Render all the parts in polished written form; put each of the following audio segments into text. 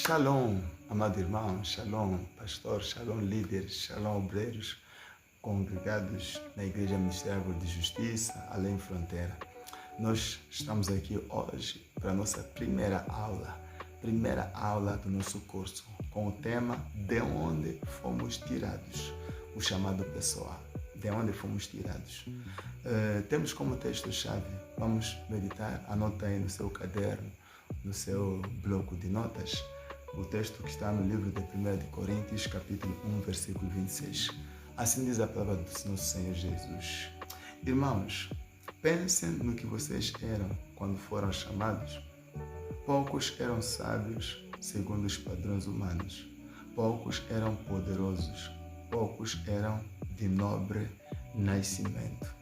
Shalom, amado irmão, shalom, pastor, shalom, líderes, shalom, obreiros, congregados na Igreja Ministério de Justiça, Além Fronteira. Nós estamos aqui hoje para a nossa primeira aula do nosso curso, com o tema De onde fomos tirados, o chamado pessoal. De onde fomos tirados. Temos como texto-chave, vamos meditar, anota aí no seu caderno, no seu bloco de notas, o texto que está no livro de 1 de Coríntios, capítulo 1, versículo 26. Assim diz a palavra do nosso Senhor Jesus. Irmãos, pensem no que vocês eram quando foram chamados. Poucos eram sábios segundo os padrões humanos. Poucos eram poderosos. Poucos eram de nobre nascimento.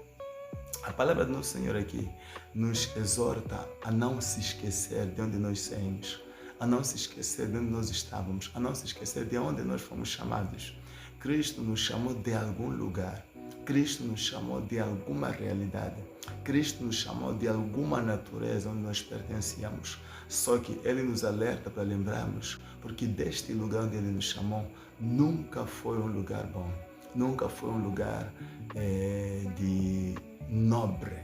A palavra do nosso Senhor aqui nos exorta a não se esquecer de onde nós saímos, a não se esquecer de onde nós estávamos, a não se esquecer de onde nós fomos chamados. Cristo nos chamou de algum lugar, Cristo nos chamou de alguma realidade, Cristo nos chamou de alguma natureza onde nós pertencíamos. Só que Ele nos alerta para lembrarmos, porque deste lugar onde Ele nos chamou, nunca foi um lugar bom, nunca foi um lugar de nobre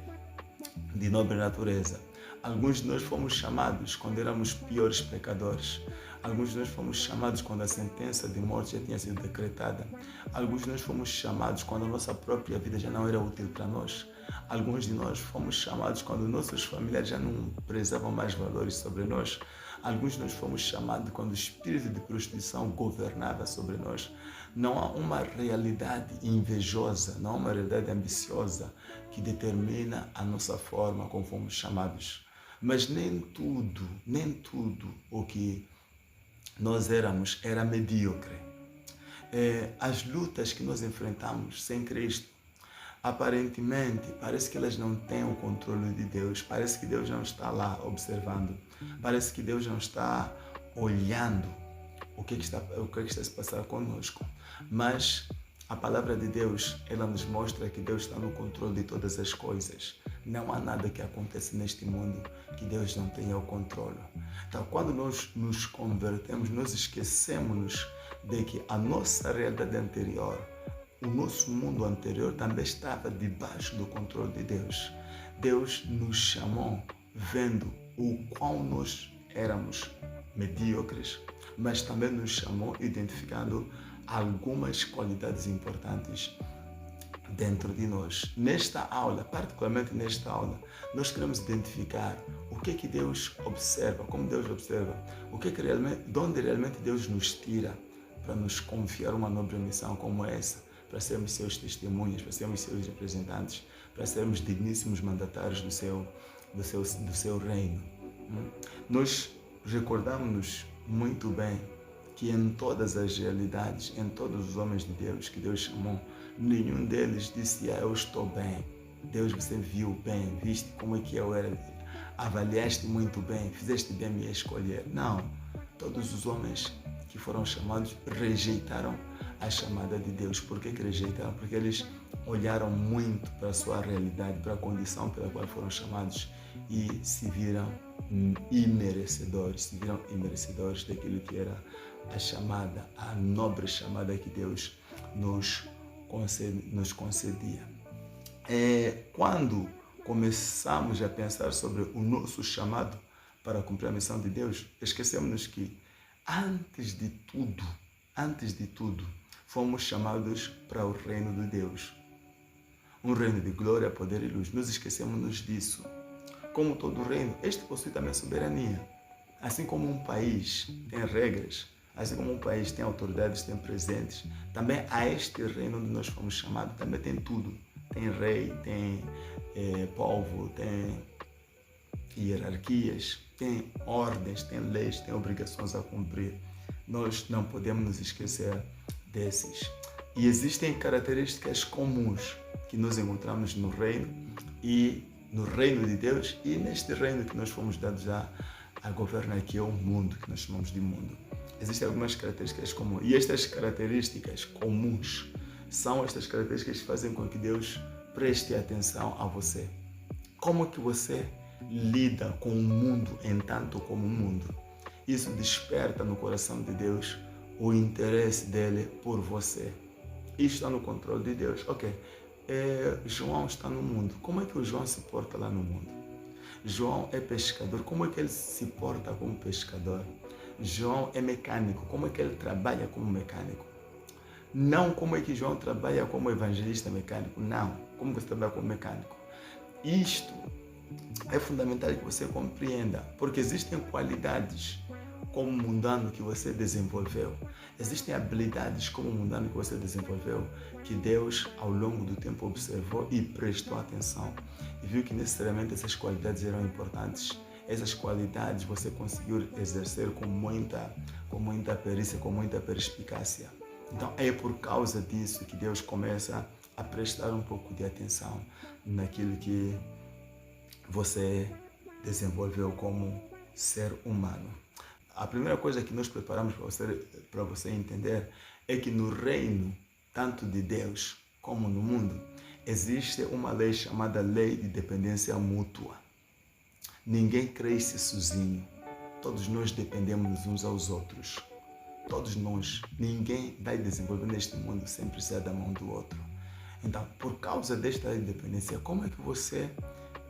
natureza. Alguns de nós fomos chamados quando éramos piores pecadores. Alguns de nós fomos chamados quando a sentença de morte já tinha sido decretada. Alguns de nós fomos chamados quando a nossa própria vida já não era útil para nós. Alguns de nós fomos chamados quando nossos familiares já não prezavam mais valores sobre nós. Alguns de nós fomos chamados quando o espírito de prostituição governava sobre nós. Não há uma realidade invejosa, não há uma realidade ambiciosa que determina a nossa forma como fomos chamados. Mas nem tudo o que nós éramos era medíocre. As lutas que nós enfrentamos sem Cristo, aparentemente, parece que elas não têm o controle de Deus, parece que Deus não está lá observando, parece que Deus não está olhando o que está se passando conosco. Mas a palavra de Deus, ela nos mostra que Deus está no controle de todas as coisas. Não há nada que acontece neste mundo que Deus não tenha o controle. Então, quando nós nos convertemos, nós esquecemos de que a nossa realidade anterior, o nosso mundo anterior também estava debaixo do controle de Deus. Deus nos chamou vendo o qual nós éramos medíocres, mas também nos chamou identificando algumas qualidades importantes dentro de nós. Nesta aula, particularmente nesta aula, nós queremos identificar o que é que Deus observa, como Deus observa, de onde realmente Deus nos tira para nos confiar uma nobre missão como essa, para sermos seus testemunhas, para sermos seus representantes, para sermos digníssimos mandatários do seu reino. Nós recordamos-nos muito bem que em todas as realidades, em todos os homens de Deus que Deus chamou, nenhum deles disse, eu estou bem. Deus, você viu bem, viste como é que eu era, avaliaste muito bem, fizeste bem me escolher. Não, todos os homens que foram chamados rejeitaram a chamada de Deus. Por que rejeitaram? Porque eles olharam muito para a sua realidade, para a condição pela qual foram chamados e se viram imerecedores daquilo que era a chamada, a nobre chamada que Deus nos concedia. Quando começamos a pensar sobre o nosso chamado para cumprir a missão de Deus, esquecemos que antes de tudo, fomos chamados para o reino de Deus. Um reino de glória, poder e luz. Nós esquecemos disso. Como todo reino, este possui também soberania. Assim como um país tem regras, assim como um país tem autoridades, tem presentes, também há este reino onde nós fomos chamados, também tem tudo. Tem rei, tem povo, tem hierarquias, tem ordens, tem leis, tem obrigações a cumprir. Nós não podemos nos esquecer desses. E existem características comuns que nós encontramos no reino de Deus e neste reino que nós fomos dados a governar, que é o mundo, que nós chamamos de mundo. Existem algumas características comuns. E estas características comuns são estas características que fazem com que Deus preste atenção a você. Como que você lida com o mundo em tanto como o mundo? isso desperta no coração de Deus o interesse dele por você. Isso está no controle de Deus. Ok, João está no mundo. Como é que o João se porta lá no mundo? João é pescador. Como é que ele se porta como pescador? João é mecânico. Como é que ele trabalha como mecânico? Não como é que João trabalha como evangelista mecânico. Não. Como você trabalha como mecânico? Isto é fundamental que você compreenda, porque existem qualidades como mundano que você desenvolveu. Existem habilidades como mundano que você desenvolveu, que Deus ao longo do tempo observou e prestou atenção. E viu que necessariamente essas qualidades eram importantes. Essas qualidades você conseguiu exercer com muita perícia, com muita perspicácia. Então é por causa disso que Deus começa a prestar um pouco de atenção naquilo que você desenvolveu como ser humano. A primeira coisa que nós preparamos para você entender é que no reino, tanto de Deus como no mundo, existe uma lei chamada lei de dependência mútua. Ninguém cresce sozinho. Todos nós dependemos uns aos outros. Todos nós. Ninguém vai desenvolver neste mundo sem precisar da mão do outro. Então, por causa desta lei de dependência, como é que você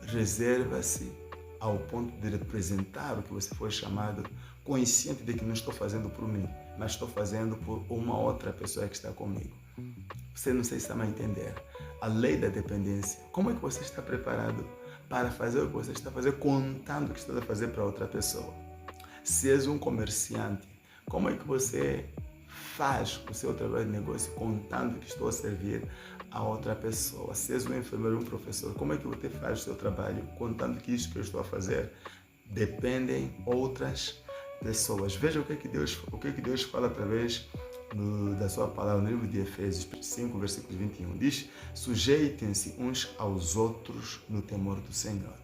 reserva-se ao ponto de representar o que você foi chamado, consciente de que não estou fazendo por mim, mas estou fazendo por uma outra pessoa que está comigo? Você não sei se está a entender. A lei da dependência. Como é que você está preparado para fazer o que você está fazendo, contando o que está a fazer para outra pessoa? Se és um comerciante, como é que você faz o seu trabalho de negócio contando que estou a servir a outra pessoa? Se és um enfermeiro, um professor, como é que você faz o seu trabalho contando que isso que eu estou a fazer dependem outras pessoas? Veja o que é que Deus fala através da sua palavra no livro de Efésios 5, versículo 21. Diz: sujeitem-se uns aos outros no temor do Senhor.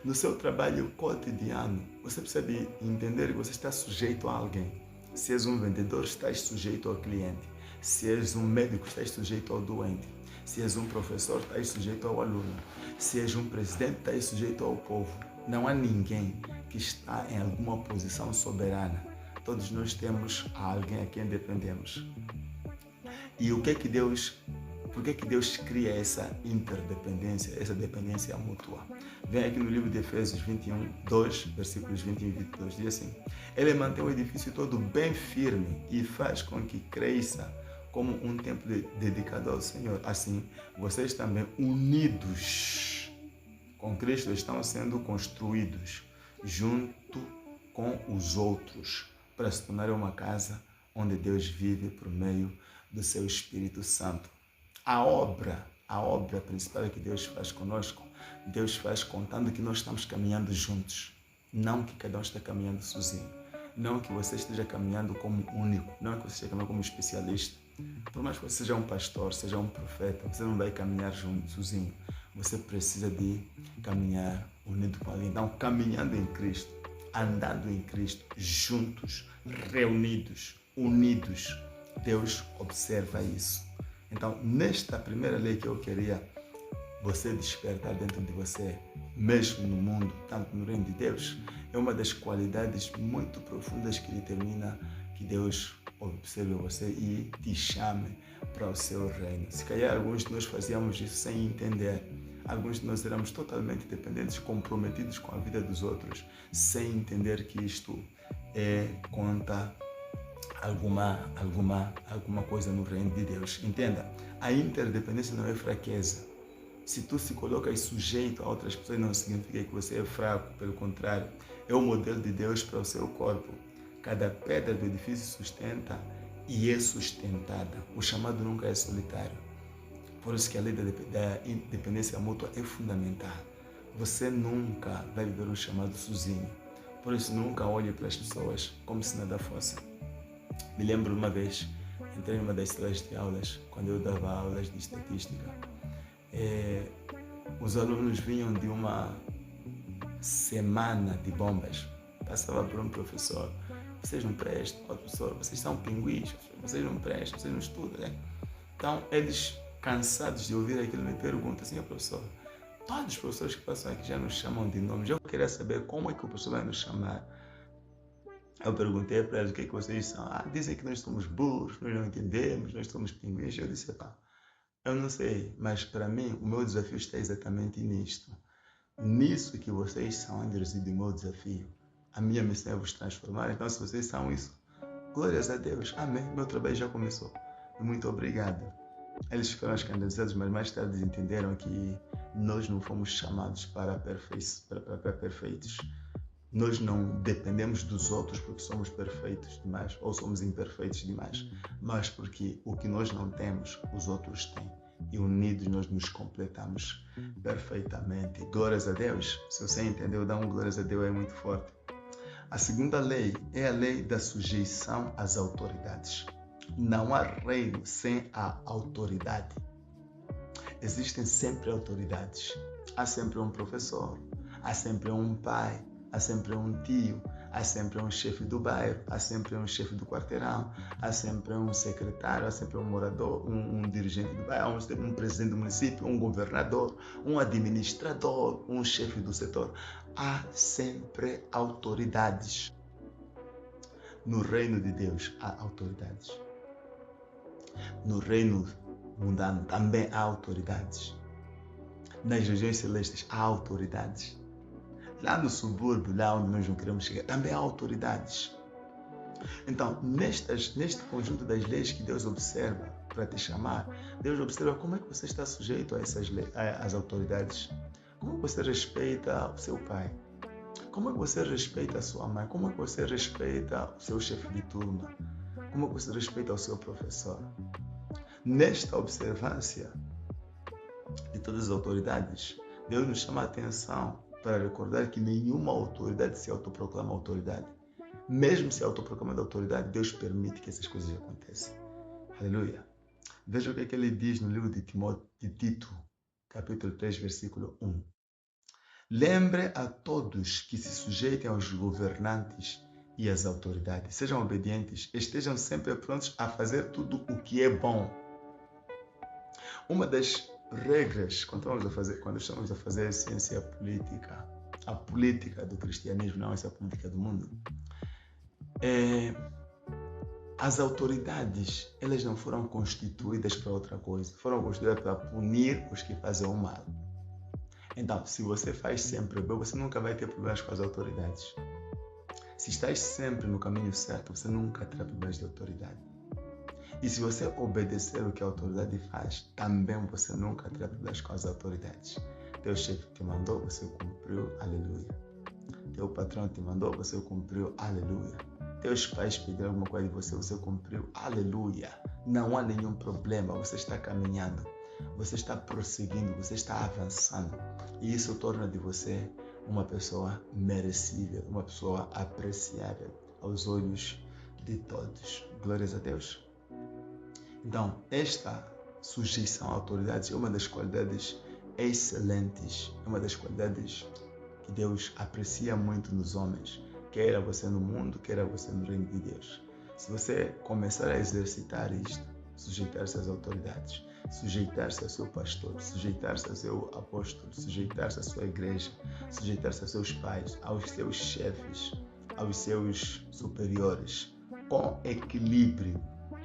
No seu trabalho cotidiano, você precisa de entender que você está sujeito a alguém. Se és um vendedor, estás sujeito ao cliente. Se és um médico, estás sujeito ao doente. Se és um professor, estás sujeito ao aluno. Se és um presidente, estás sujeito ao povo. Não há ninguém que está em alguma posição soberana. Todos nós temos alguém a quem dependemos. E por que que Deus cria essa interdependência, essa dependência mútua? Vem aqui no livro de Efésios 21, 2, versículos 21 e 22, diz assim: Ele mantém o edifício todo bem firme e faz com que cresça como um templo dedicado ao Senhor. Assim, vocês também, unidos com Cristo, estão sendo construídos junto com os outros para se tornar uma casa onde Deus vive por meio do seu Espírito Santo. A obra principal que Deus faz conosco, Deus faz contando que nós estamos caminhando juntos, não que cada um está caminhando sozinho, não que você esteja caminhando como único, não que você esteja caminhando como especialista. Por mais que você seja um pastor, seja um profeta, você não vai caminhar junto, sozinho. Você precisa de caminhar unido com alguém. Então, caminhando em Cristo, andando em Cristo, juntos, reunidos, unidos, Deus observa isso. Então, nesta primeira lei que eu queria você despertar dentro de você, mesmo no mundo, tanto no reino de Deus, é uma das qualidades muito profundas que determina que Deus observe você e te chame para o seu reino. Se calhar alguns de nós fazíamos isso sem entender. Alguns de nós éramos totalmente dependentes, comprometidos com a vida dos outros, sem entender que isto conta alguma coisa no reino de Deus. Entenda, a interdependência não é fraqueza. Se tu se colocas sujeito a outras pessoas, não significa que você é fraco, pelo contrário, é o modelo de Deus para o seu corpo. Cada pedra do edifício sustenta e é sustentada. O chamado nunca é solitário. Por isso que a lei da independência mútua é fundamental. Você nunca vai viver um chamado sozinho. Por isso, nunca olhe para as pessoas como se nada fosse. Me lembro uma vez, entrei numa das salas de aulas, quando eu dava aulas de estatística. Os alunos vinham de uma semana de bombas. Passava por um professor: vocês não prestam, outro professor, vocês são pinguins, vocês não prestam, vocês não estudam, né? Então, eles, cansados de ouvir aquilo, me perguntam assim: professor, todos os professores que passam aqui já nos chamam de nomes. Eu queria saber como é que o professor vai nos chamar. Eu perguntei para eles o que é que vocês são. Dizem que nós somos burros, nós não entendemos, nós somos pinguins. Eu disse, pá, eu não sei, mas para mim o meu desafio está exatamente nisto. Nisso que vocês são, onde reside o meu desafio. A minha missão é vos transformar. Então, se vocês são isso, glórias a Deus. Amém. Meu trabalho já começou. Muito obrigado. Eles ficaram escandalizados, mas mais tarde entenderam que nós não fomos chamados para perfeitos. Nós não dependemos dos outros porque somos perfeitos demais ou somos imperfeitos demais, mas porque o que nós não temos, os outros têm. E unidos nós nos completamos perfeitamente. Glórias a Deus. Se você entendeu, dá um glórias a Deus, é muito forte. A segunda lei é a lei da sujeição às autoridades. Não há reino sem a autoridade. Existem sempre autoridades. Há sempre um professor, há sempre um pai, há sempre um tio, há sempre um chefe do bairro, há sempre um chefe do quarteirão, há sempre um secretário, há sempre um morador, um dirigente do bairro, um presidente do município, um governador, um administrador, um chefe do setor. Há sempre autoridades. No reino de Deus há autoridades. No reino mundano também há autoridades. Nas regiões celestes há autoridades. Lá no subúrbio, lá onde nós não queremos chegar, também há autoridades. Então, neste conjunto das leis que Deus observa para te chamar, Deus observa como é que você está sujeito a essas leis, às autoridades. Como você respeita o seu pai? Como é que você respeita a sua mãe? Como é que você respeita o seu chefe de turma? Como é que você respeita o seu professor? Nesta observância de todas as autoridades, Deus nos chama a atenção para recordar que nenhuma autoridade se autoproclama autoridade. Mesmo se autoproclamando autoridade, Deus permite que essas coisas aconteçam. Aleluia. Veja o que é que ele diz no livro de Tito, capítulo 3, versículo 1. Lembre a todos que se sujeitem aos governantes e às autoridades. Sejam obedientes, estejam sempre prontos a fazer tudo o que é bom. Uma das regras, quando estamos a fazer ciência política, a política do cristianismo, não essa política do mundo, as autoridades, elas não foram constituídas para outra coisa, foram constituídas para punir os que fazem o mal. Então, se você faz sempre o bem, você nunca vai ter problemas com as autoridades. Se estás sempre no caminho certo, você nunca terá problemas de autoridade. E se você obedecer o que a autoridade faz, também você nunca terá problemas com as autoridades. Teu chefe te mandou, você cumpriu, aleluia. Teu patrão te mandou, você cumpriu, aleluia. Teus pais pediram alguma coisa de você, você cumpriu, aleluia. Não há nenhum problema, você está caminhando, você está prosseguindo, você está avançando. E isso torna de você uma pessoa merecível, uma pessoa apreciável aos olhos de todos. Glórias a Deus. Então, esta sujeição à autoridade é uma das qualidades excelentes, é uma das qualidades que Deus aprecia muito nos homens, quer você no mundo, quer você no reino de Deus. Se você começar a exercitar isto, sujeitar-se às autoridades, sujeitar-se ao seu pastor, sujeitar-se ao seu apóstolo, sujeitar-se à sua igreja, sujeitar-se aos seus pais, aos seus chefes, aos seus superiores, com equilíbrio,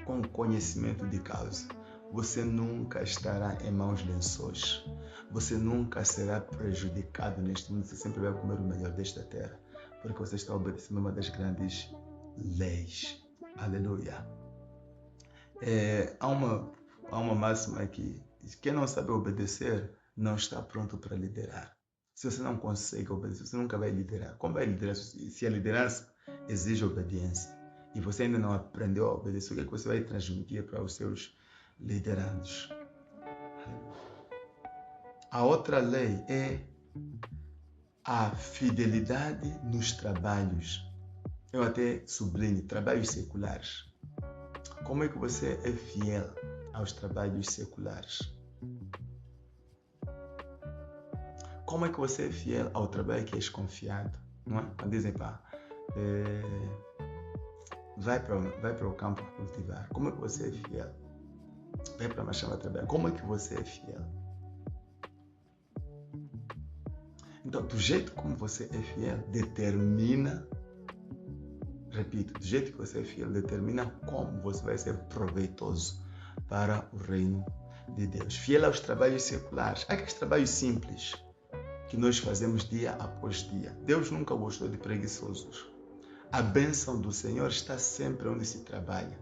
com conhecimento de causa, você nunca estará em maus lençóis. Você nunca será prejudicado neste mundo. Você sempre vai comer o melhor desta terra, porque você está obedecendo uma das grandes leis. Aleluia. Há uma máxima aqui: quem não sabe obedecer não está pronto para liderar. Se você não consegue obedecer, você nunca vai liderar. Como vai liderar se a liderança exige obediência e você ainda não aprendeu a obedecer? O que é que você vai transmitir para os seus liderandos? A outra lei é a fidelidade nos trabalhos. Eu até sublinho, trabalhos seculares. Como é que você é fiel aos trabalhos seculares? Como é que você é fiel ao trabalho que és confiado? Não é? Quando dizem, vai para o campo cultivar. Como é que você é fiel? Vai para a machamba trabalhar. Como é que você é fiel? Então, do jeito como você é fiel, determina repito, do jeito que você é fiel, determina como você vai ser proveitoso para o reino de Deus. Fiel aos trabalhos seculares, aqueles trabalhos simples que nós fazemos dia após dia. Deus nunca gostou de preguiçosos. A bênção do Senhor está sempre onde se trabalha.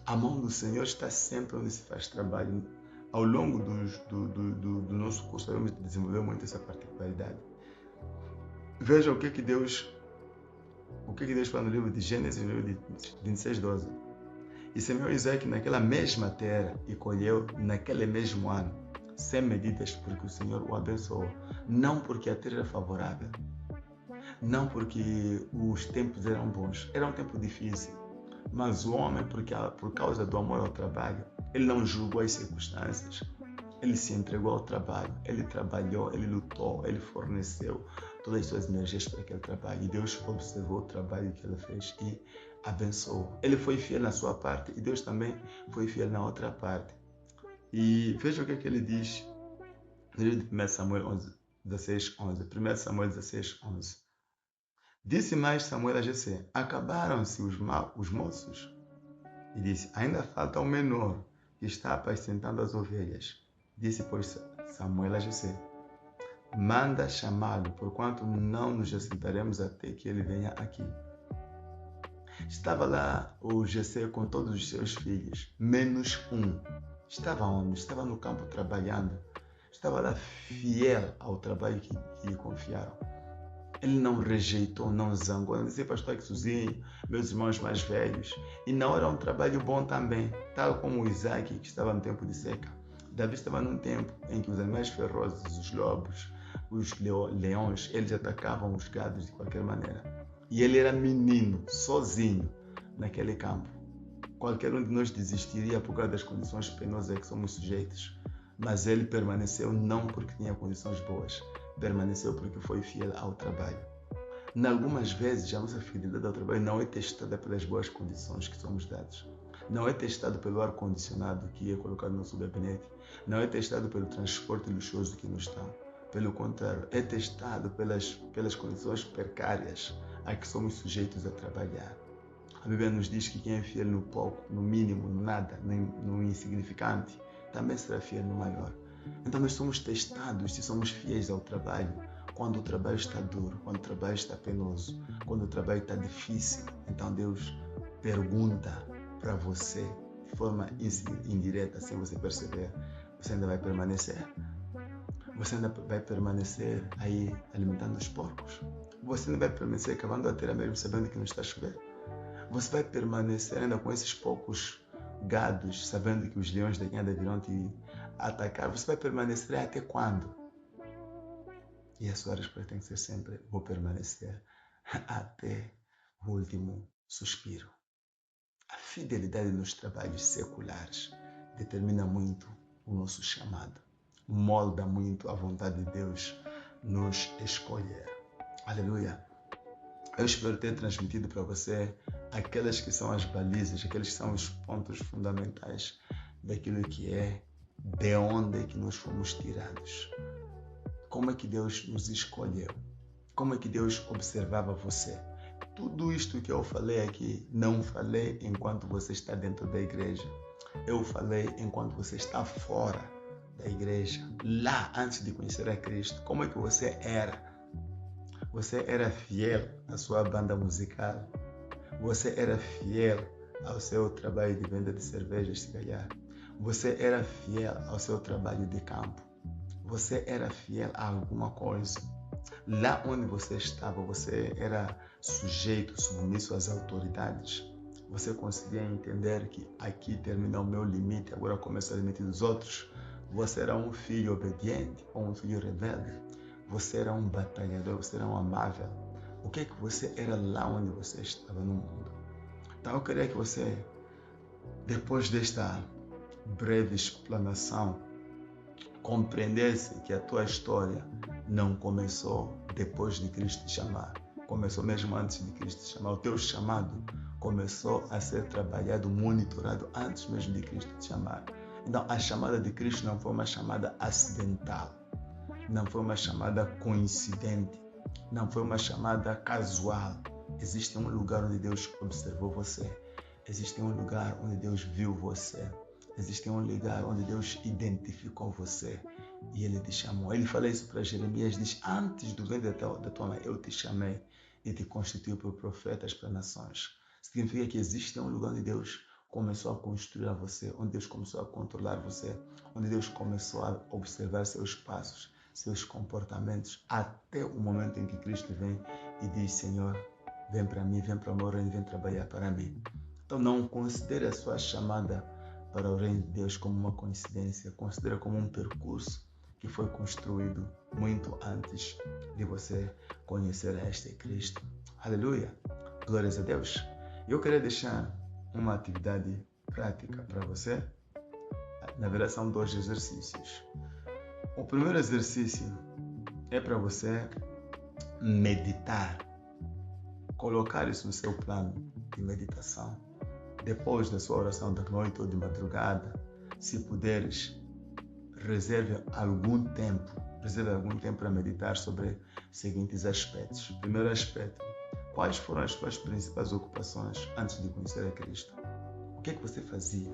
A mão do Senhor está sempre onde se faz trabalho. Ao longo do nosso curso, vamos desenvolver muito essa particularidade. Veja o que Deus fala no livro de Gênesis, no livro de 26:12. E semeou Isaac naquela mesma terra e colheu naquele mesmo ano, sem medidas, porque o Senhor o abençoou. Não porque a terra era favorável, não porque os tempos eram bons, era um tempo difícil, mas o homem, por causa do amor ao trabalho, ele não julgou as circunstâncias, ele se entregou ao trabalho, ele trabalhou, ele lutou, ele forneceu todas as suas energias para aquele trabalho, e Deus observou o trabalho que ele fez e abençoou. Ele foi fiel na sua parte e Deus também foi fiel na outra parte. E veja o que ele diz no livro de 1 Samuel 16:11. 1 Samuel 16:11. Disse mais Samuel a Jessé: acabaram-se os moços? E disse: ainda falta o menor, que está apacentando as ovelhas. Disse, pois, Samuel a Jessé: manda chamá-lo, porquanto não nos assentaremos até que ele venha aqui. Estava lá o Jessé com todos os seus filhos, menos um. Estava onde? Estava no campo trabalhando. Estava lá fiel ao trabalho que lhe confiaram. Ele não rejeitou, não zangou, não disse: pastor Exuzinho, meus irmãos mais velhos. E não era um trabalho bom também, tal como o Isaac, que estava no tempo de seca. Davi estava num tempo em que os animais ferozes, os lobos, os leões, eles atacavam os gados de qualquer maneira. E ele era menino, sozinho, naquele campo. Qualquer um de nós desistiria por causa das condições penosas a que somos sujeitos. Mas ele permaneceu não porque tinha condições boas, permaneceu porque foi fiel ao trabalho. Em algumas vezes, a nossa fidelidade ao trabalho não é testada pelas boas condições que somos dados. Não é testado pelo ar-condicionado que é colocado no nosso gabinete. Não é testado pelo transporte luxuoso que nos dá. Pelo contrário, é testado pelas condições precárias a que somos sujeitos a trabalhar. A Bíblia nos diz que quem é fiel no pouco, no mínimo, no nada, no insignificante, também será fiel no maior. Então nós somos testados se somos fiéis ao trabalho quando o trabalho está duro, quando o trabalho está penoso, quando o trabalho está difícil. Então Deus pergunta para você de forma indireta, sem você perceber: você ainda vai permanecer? Você ainda vai permanecer aí alimentando os porcos? Você ainda vai permanecer cavando a terra mesmo sabendo que não está a chover? Você vai permanecer ainda com esses poucos gados, sabendo que os leões da guiada virão te atacar? Você vai permanecer até quando? E a sua resposta tem que ser sempre: vou permanecer até o último suspiro. A fidelidade nos trabalhos seculares determina muito o nosso chamado, molda muito a vontade de Deus nos escolher. Aleluia! Eu espero ter transmitido para você aquelas que são as balizas, aqueles que são os pontos fundamentais daquilo que é, de onde é que nós fomos tirados. Como é que Deus nos escolheu? Como é que Deus observava você? Tudo isto que eu falei aqui, não falei enquanto você está dentro da igreja. Eu falei enquanto você está fora da igreja. Lá, antes de conhecer a Cristo, como é que você era? Você era fiel à sua banda musical? Você era fiel ao seu trabalho de venda de cervejas, se calhar? Você era fiel ao seu trabalho de campo? Você era fiel a alguma coisa? Lá onde você estava, você era sujeito, submisso às autoridades? Você conseguia entender que aqui termina o meu limite, agora começa o limite dos outros? Você era um filho obediente ou um filho rebelde? Você era um batalhador, você era um amável? O que é que você era lá onde você estava no mundo? Então eu queria que você, depois desta breve explanação, compreendesse que a tua história não começou depois de Cristo te chamar. Começou mesmo antes de Cristo te chamar. O teu chamado começou a ser trabalhado, monitorado antes mesmo de Cristo te chamar. Então a chamada de Cristo não foi uma chamada acidental. Não foi uma chamada coincidente, não foi uma chamada casual, Existe um lugar onde Deus observou você. Existe um lugar onde Deus viu você. Existe um lugar onde Deus identificou você e Ele te chamou. Ele fala isso para Jeremias, diz: antes do ventre da tua mãe eu te chamei e te constituí por profetas para nações. Significa que existe um lugar onde Deus começou a construir a você, onde Deus começou a controlar você, onde Deus começou a observar seus passos, seus comportamentos, até o momento em que Cristo vem e diz: Senhor, vem para mim, vem para o meu reino, vem trabalhar para mim. Então não considere a sua chamada para o reino de Deus como uma coincidência, considera como um percurso que foi construído muito antes de você conhecer este Cristo. Aleluia! Glórias a Deus! Eu queria deixar uma atividade prática para você. Na verdade, são 2 exercícios. O primeiro exercício é para você meditar, colocar isso no seu plano de meditação. Depois da sua oração da noite ou de madrugada, se puderes, reserve algum tempo para meditar sobre os seguintes aspectos. Primeiro aspecto: quais foram as suas principais ocupações antes de conhecer a Cristo? O que é que você fazia?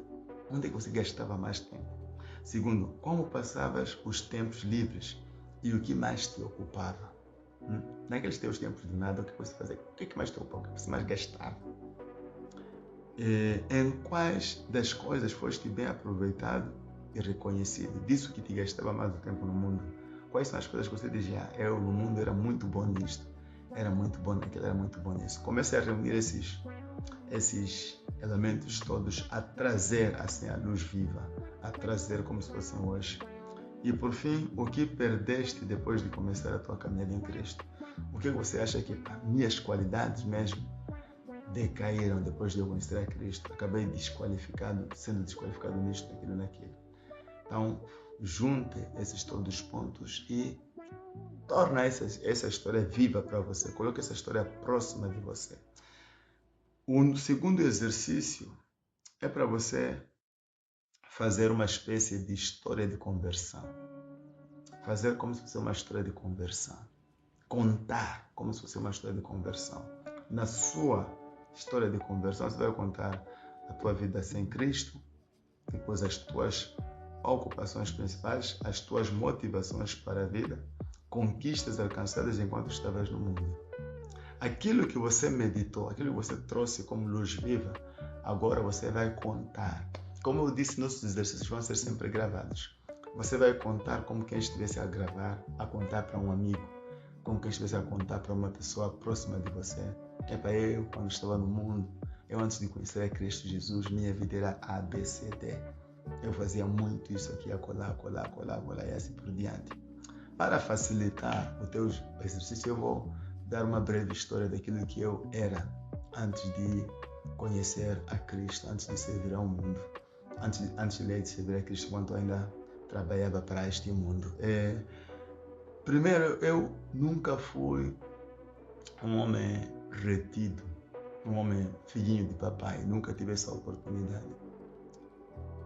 Onde é que você gastava mais tempo? Segundo, como passavas os tempos livres e o que mais te ocupava? Naqueles teus tempos de nada, o que você fazia? O que é que mais te ocupava? O que você mais gastava? Em quais das coisas foste bem aproveitado e reconhecido? Disso que te gastava mais o tempo no mundo. Quais são as coisas que você dizia? Eu no mundo era muito bom nisto, era muito bom naquilo, era muito bom nisso. Comece a reunir esses elementos todos, a trazer assim a luz viva, a trazer como se fossem hoje. E por fim, o que perdeste depois de começar a tua caminhada em Cristo? O que você acha que as minhas qualidades mesmo decaíram depois de eu conhecer a Cristo? Acabei sendo desqualificado nisto, naquilo, naquilo. Então, junte esses todos os pontos e torna essa história viva para você. Coloque essa história próxima de você. O segundo exercício é para você fazer uma espécie de história de conversão. Fazer como se fosse uma história de conversão. Contar como se fosse uma história de conversão. Na sua história de conversão, você vai contar a tua vida sem Cristo, depois as tuas ocupações principais, as tuas motivações para a vida, conquistas alcançadas enquanto estavas no mundo. Aquilo que você meditou, aquilo que você trouxe como luz viva, agora você vai contar. Como eu disse, nossos exercícios vão ser sempre gravados. Você vai contar como quem estivesse a gravar, a contar para um amigo, como quem estivesse a contar para uma pessoa próxima de você. Eu, quando estava no mundo, eu antes de conhecer a Cristo Jesus, minha vida era A, B, C, D. Eu fazia muito isso aqui, colar e assim por diante. Para facilitar o teu exercício, eu vou dar uma breve história daquilo que eu era antes de conhecer a Cristo, antes de servir ao mundo, antes de servir a Cristo, quando ainda trabalhava para este mundo. Primeiro, eu nunca fui um homem retido, um homem filhinho de papai, nunca tive essa oportunidade.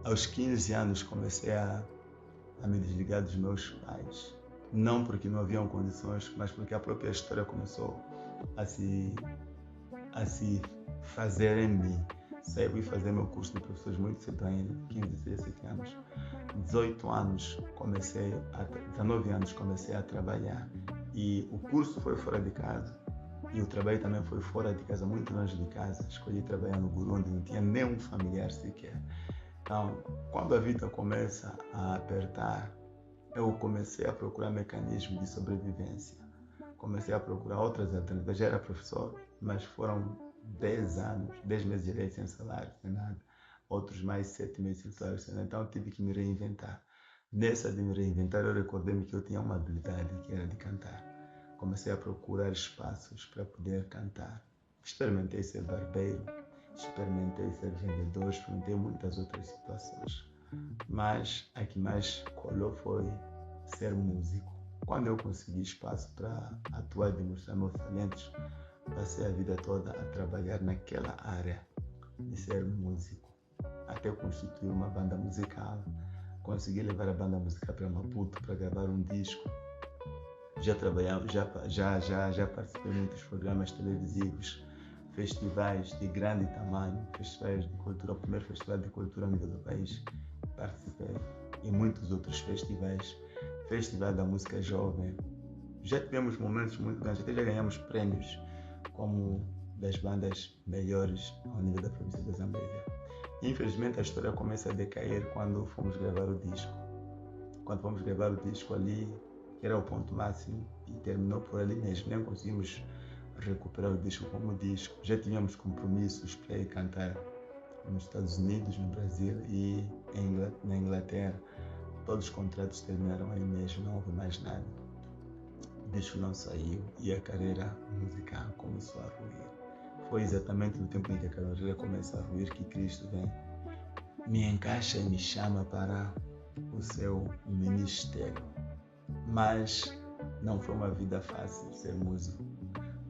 Aos 15 anos comecei a me desligar dos meus pais, não porque não haviam condições, mas porque a própria história começou a se fazer em mim. Fui fazer meu curso de professores muito cedo ainda, 15, 17 anos. 19 anos comecei a trabalhar e o curso foi fora de casa e o trabalho também foi fora de casa, muito longe de casa. Escolhi trabalhar no Burundi, não tinha nenhum familiar sequer. Então, quando a vida começa a apertar, eu comecei a procurar mecanismos de sobrevivência. Comecei a procurar outras alternativas. Já era professor, mas foram 10 meses direto sem salário, sem nada. Outros mais 7 meses sem salário, sem nada. Então, eu tive que me reinventar. Nessa de me reinventar, eu recordei-me que eu tinha uma habilidade, que era de cantar. Comecei a procurar espaços para poder cantar. Experimentei ser barbeiro, experimentei ser vendedor, experimentei muitas outras situações. Mas a que mais colou foi ser músico. Quando eu consegui espaço para atuar e demonstrar meus talentos, passei a vida toda a trabalhar naquela área de ser músico. Até constituir uma banda musical. Consegui levar a banda musical para Maputo para gravar um disco. Já trabalhamos, já participei de muitos programas televisivos, festivais de grande tamanho, festivais de cultura, o primeiro festival de cultura a nível do país, participei, e muitos outros festivais, festival da música jovem. Já tivemos momentos muito grandes, até já ganhamos prêmios como das bandas melhores ao nível da província da Zambésia. Infelizmente a história começa a decair quando fomos gravar o disco. Quando fomos gravar o disco ali, que era o ponto máximo, e terminou por ali mesmo. Nem conseguimos recuperar o disco como disco. Já tínhamos compromissos para ir cantar nos Estados Unidos, no Brasil e na Inglaterra. Todos os contratos terminaram aí mesmo, não houve mais nada. O disco não saiu e a carreira musical começou a ruir. Foi exatamente no tempo em que a carreira começa a ruir que Cristo vem, me encaixa e me chama para o seu ministério. Mas não foi uma vida fácil ser músico,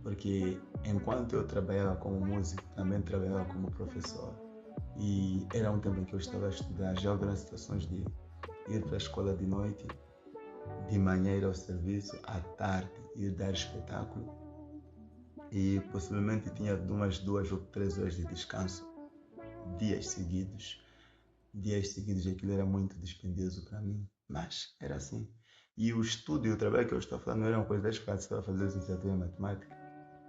porque enquanto eu trabalhava como músico, também trabalhava como professor. E era um tempo em que eu estava a estudar, já houveram situações de ir para a escola de noite, de manhã ir ao serviço, à tarde ir dar espetáculo, e possivelmente tinha umas 2 ou 3 horas de descanso, dias seguidos. Aquilo era muito dispendioso para mim, mas era assim. E o estudo e o trabalho que eu estou falando não eram coisas fáceis para fazer licenciatura em matemática.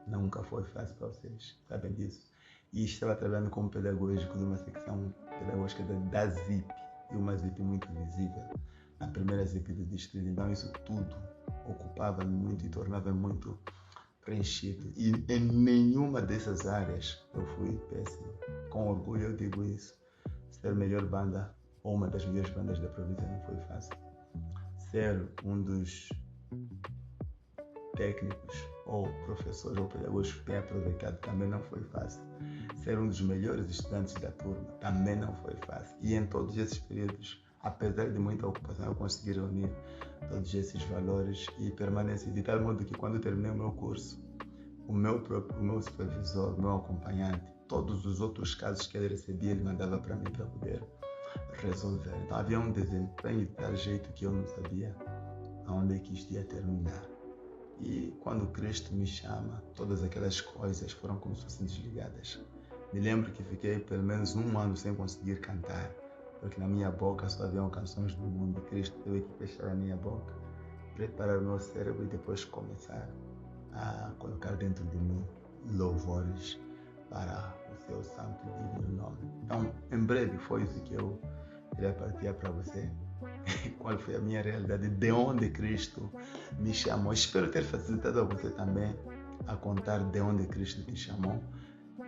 Nunca foi fácil para vocês, sabem disso. E estava trabalhando como pedagógico numa secção pedagógica da ZIP, e uma ZIP muito visível, a primeira ZIP do distrito. Então isso tudo ocupava-me muito e tornava-me muito preenchido. E em nenhuma dessas áreas eu fui péssimo. Com orgulho eu digo isso. Ser a melhor banda ou uma das melhores bandas da província não foi fácil. Ser um dos técnicos ou professores ou pedagogos que tem aproveitado também não foi fácil. Ser um dos melhores estudantes da turma também não foi fácil. E em todos esses períodos, apesar de muita ocupação, eu consegui reunir todos esses valores e permanecer de tal modo que quando eu terminei o meu curso, o meu supervisor, o meu acompanhante, todos os outros casos que ele recebia, ele mandava para mim para poder resolver. Então havia um desempenho de tal jeito que eu não sabia aonde é que isto ia terminar. E quando Cristo me chama, todas aquelas coisas foram como se fossem desligadas. Me lembro que fiquei pelo menos 1 ano sem conseguir cantar, porque na minha boca só haviam canções do mundo. Cristo teve que fechar a minha boca, preparar o meu cérebro e depois começar a colocar dentro de mim louvores para o seu santo e divino nome. Então, em breve foi isso que eu queria partilhar para você. Qual foi a minha realidade, de onde Cristo me chamou. Espero ter facilitado a você também a contar de onde Cristo te chamou,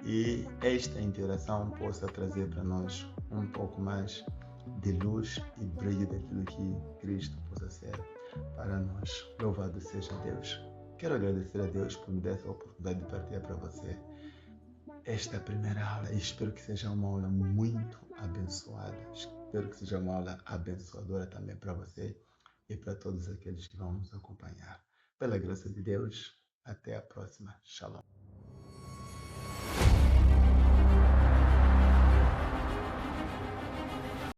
e esta interação possa trazer para nós um pouco mais de luz e brilho daquilo que Cristo possa ser para nós. Louvado seja Deus. Quero agradecer a Deus por me dar essa oportunidade de partilhar para você esta primeira aula, e espero que seja uma aula muito abençoada. Espero que seja uma aula abençoadora também para você e para todos aqueles que vão nos acompanhar. Pela graça de Deus, até a próxima. Shalom.